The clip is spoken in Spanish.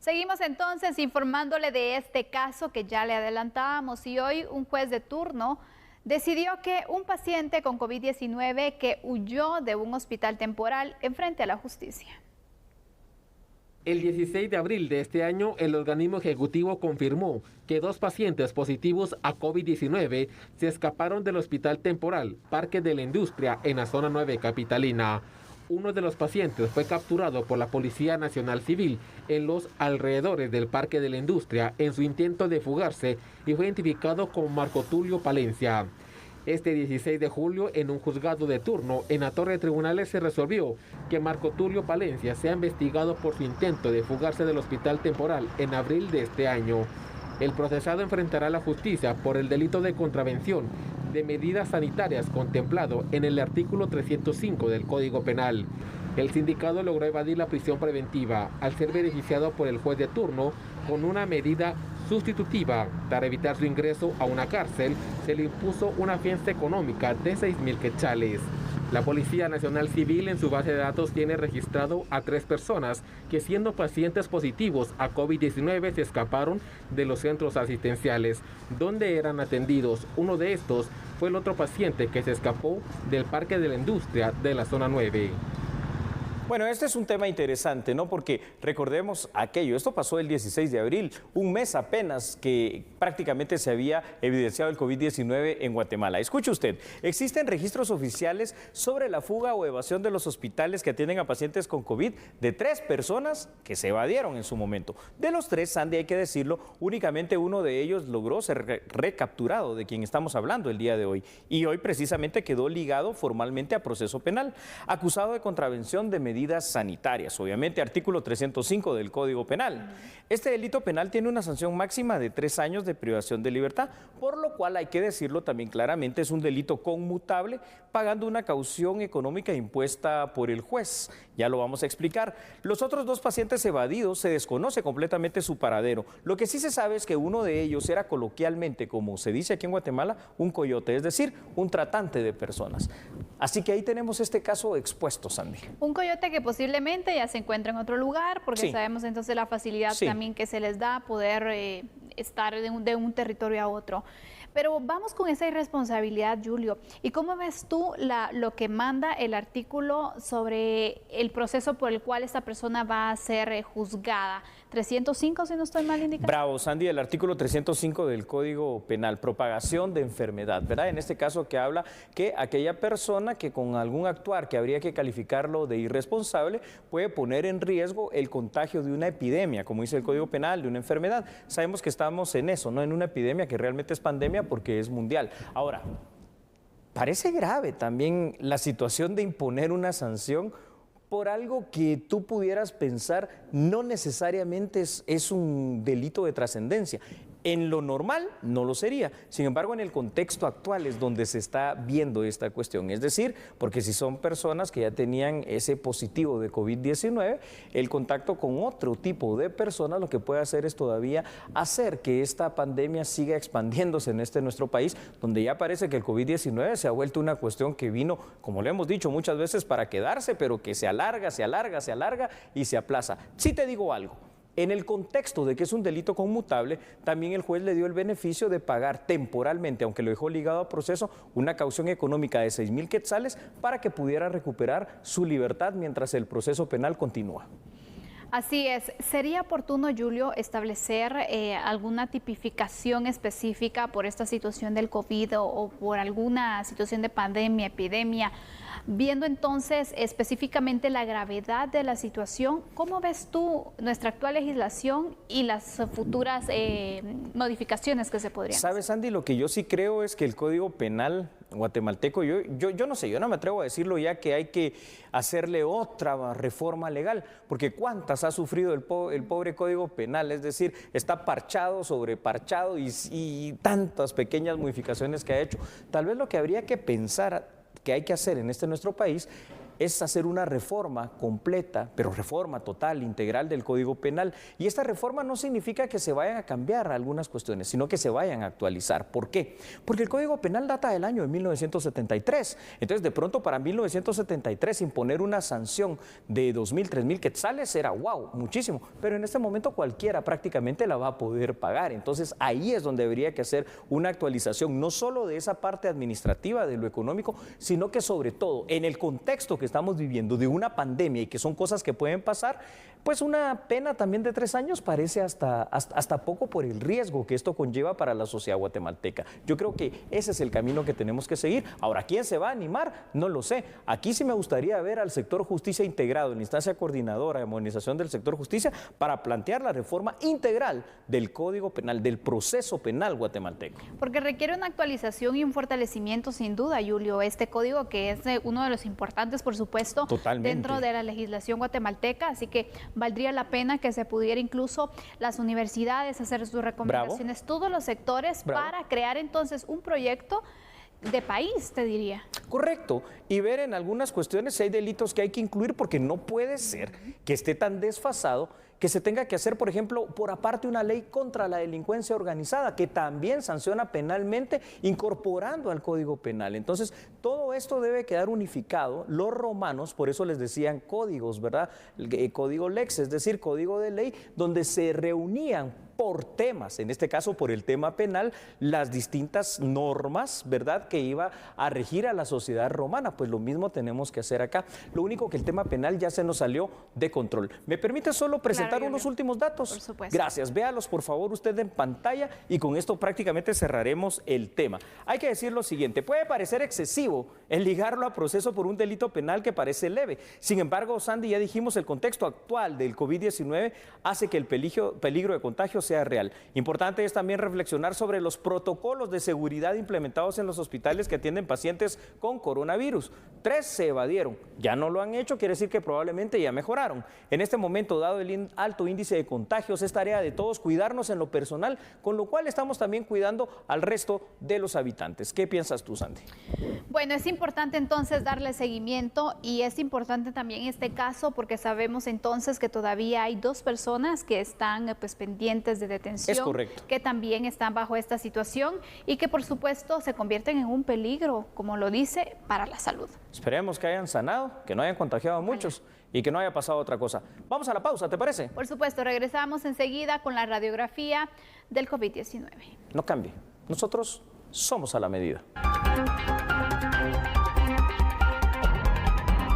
Seguimos entonces informándole de este caso que ya le adelantábamos y hoy un juez de turno decidió que un paciente con COVID-19 que huyó de un hospital temporal enfrente a la justicia. El 16 de abril de este año, el organismo ejecutivo confirmó que 2 pacientes positivos a COVID-19 se escaparon del hospital temporal Parque de la Industria en la zona 9 capitalina. Uno de los pacientes fue capturado por la Policía Nacional Civil en los alrededores del Parque de la Industria en su intento de fugarse y fue identificado como Marco Tulio Palencia. Este 16 de julio, en un juzgado de turno en la Torre de Tribunales, se resolvió que Marco Tulio Palencia sea investigado por su intento de fugarse del hospital temporal en abril de este año. El procesado enfrentará a la justicia por el delito de contravención de medidas sanitarias contemplado en el artículo 305 del Código Penal. El sindicado logró evadir la prisión preventiva al ser beneficiado por el juez de turno con una medida sustitutiva. Para evitar su ingreso a una cárcel, se le impuso una fianza económica de 6.000 quetzales. La Policía Nacional Civil en su base de datos tiene registrado a 3 personas que, siendo pacientes positivos a COVID-19, se escaparon de los centros asistenciales donde eran atendidos. Uno de estos fue el otro paciente que se escapó del Parque de la Industria de la zona 9. Bueno, este es un tema interesante, ¿no? Porque recordemos aquello, esto pasó el 16 de abril, un mes apenas que prácticamente se había evidenciado el COVID-19 en Guatemala. Escuche usted, existen registros oficiales sobre la fuga o evasión de los hospitales que atienden a pacientes con COVID de 3 personas que se evadieron en su momento. De los 3, Sandy, hay que decirlo, únicamente uno de ellos logró ser recapturado, de quien estamos hablando el día de hoy. Y hoy precisamente quedó ligado formalmente a proceso penal, acusado de contravención de medidas sanitarias, obviamente artículo 305 del Código Penal. Este delito penal tiene una sanción máxima de 3 años de privación de libertad, por lo cual hay que decirlo también claramente, es un delito conmutable, pagando una caución económica impuesta por el juez. Ya lo vamos a explicar. Los otros 2 pacientes evadidos se desconoce completamente su paradero. Lo que sí se sabe es que uno de ellos era coloquialmente, como se dice aquí en Guatemala, un coyote, es decir, un tratante de personas. Así que ahí tenemos este caso expuesto, Sandy. Un coyote que posiblemente ya se encuentra en otro lugar, porque sí, sabemos entonces la facilidad sí, también que se les da poder estar de un territorio a otro. Pero vamos con esa irresponsabilidad, Julio. ¿Y cómo ves tú lo que manda el artículo sobre el proceso por el cual esta persona va a ser juzgada? 305, si no estoy mal indicado. Bravo, Sandy, el artículo 305 del Código Penal, propagación de enfermedad, ¿verdad? En este caso que habla que aquella persona que con algún actuar que habría que calificarlo de irresponsable puede poner en riesgo el contagio de una epidemia, como dice el Código Penal, de una enfermedad. Sabemos que estamos en eso, no en una epidemia que realmente es pandemia porque es mundial. Ahora, parece grave también la situación de imponer una sanción por algo que tú pudieras pensar no necesariamente es un delito de trascendencia. En lo normal no lo sería, sin embargo en el contexto actual es donde se está viendo esta cuestión, es decir, porque si son personas que ya tenían ese positivo de COVID-19, el contacto con otro tipo de personas lo que puede hacer es todavía hacer que esta pandemia siga expandiéndose en nuestro país, donde ya parece que el COVID-19 se ha vuelto una cuestión que vino, como le hemos dicho muchas veces, para quedarse, pero que se alarga, se alarga, se alarga y se aplaza. Sí te digo algo. En el contexto de que es un delito conmutable, también el juez le dio el beneficio de pagar temporalmente, aunque lo dejó ligado a proceso, una caución económica de 6.000 quetzales para que pudiera recuperar su libertad mientras el proceso penal continúa. Así es. ¿Sería oportuno, Julio, establecer alguna tipificación específica por esta situación del COVID o por alguna situación de pandemia, epidemia? Viendo entonces específicamente la gravedad de la situación, ¿cómo ves tú nuestra actual legislación y las futuras modificaciones que se podrían hacer? ¿Sabes, Andy? Lo que yo sí creo es que el Código Penal guatemalteco, yo no sé, yo no me atrevo a decirlo ya que hay que hacerle otra reforma legal, porque ¿cuántas ha sufrido el pobre Código Penal? Es decir, está parchado sobre parchado y tantas pequeñas modificaciones que ha hecho. Tal vez lo que habría que pensar que hay que hacer en nuestro país es hacer una reforma completa, pero reforma total, integral del Código Penal. Y esta reforma no significa que se vayan a cambiar algunas cuestiones, sino que se vayan a actualizar. ¿Por qué? Porque el Código Penal data del año de 1973. Entonces, de pronto, para 1973, imponer una sanción de 2.000, 3.000 quetzales era wow, muchísimo. Pero en este momento cualquiera prácticamente la va a poder pagar. Entonces, ahí es donde debería que hacer una actualización, no solo de esa parte administrativa, de lo económico, sino que sobre todo en el contexto que estamos viviendo de una pandemia y que son cosas que pueden pasar, pues una pena también de 3 años parece hasta poco por el riesgo que esto conlleva para la sociedad guatemalteca. Yo creo que ese es el camino que tenemos que seguir. Ahora, ¿quién se va a animar? No lo sé. Aquí sí me gustaría ver al sector justicia integrado en la instancia coordinadora de modernización del sector justicia para plantear la reforma integral del Código Penal, del proceso penal guatemalteco. Porque requiere una actualización y un fortalecimiento sin duda, Julio, este código que es uno de los importantes, por supuesto, totalmente, dentro de la legislación guatemalteca, así que valdría la pena que se pudiera incluso las universidades hacer sus recomendaciones, bravo, todos los sectores, bravo, para crear entonces un proyecto de país, te diría. Correcto, y ver en algunas cuestiones si hay delitos que hay que incluir, porque no puede ser que esté tan desfasado que se tenga que hacer, por ejemplo, por aparte una ley contra la delincuencia organizada, que también sanciona penalmente, incorporando al Código Penal. Entonces, todo esto debe quedar unificado. Los romanos, por eso les decían códigos, ¿verdad? Código lex, es decir, código de ley, donde se reunían por temas, en este caso por el tema penal, las distintas normas, ¿verdad?, que iba a regir a la sociedad romana. Pues lo mismo tenemos que hacer acá. Lo único que el tema penal ya se nos salió de control. ¿Me permite solo presentar unos últimos datos? Por supuesto. Gracias. Véalos, por favor, usted en pantalla, y con esto prácticamente cerraremos el tema. Hay que decir lo siguiente: puede parecer excesivo el ligarlo a proceso por un delito penal que parece leve. Sin embargo, Sandy, ya dijimos, el contexto actual del COVID-19 hace que el peligro de contagio sea real. Importante es también reflexionar sobre los protocolos de seguridad implementados en los hospitales que atienden pacientes con coronavirus. 3 se evadieron, ya no lo han hecho, quiere decir que probablemente ya mejoraron. En este momento, dado el alto índice de contagios, es tarea de todos cuidarnos en lo personal, con lo cual estamos también cuidando al resto de los habitantes. ¿Qué piensas tú, Sandy? Bueno, es importante entonces darle seguimiento, y es importante también este caso porque sabemos entonces que todavía hay 2 personas que están pues pendientes de detención. Es correcto. Que también están bajo esta situación y que por supuesto se convierten en un peligro, como lo dice, para la salud. Esperemos que hayan sanado, que no hayan contagiado a muchos y que no haya pasado otra cosa. Vamos a la pausa, ¿te parece? Por supuesto, regresamos enseguida con la radiografía del COVID-19. No cambie, nosotros somos a la medida.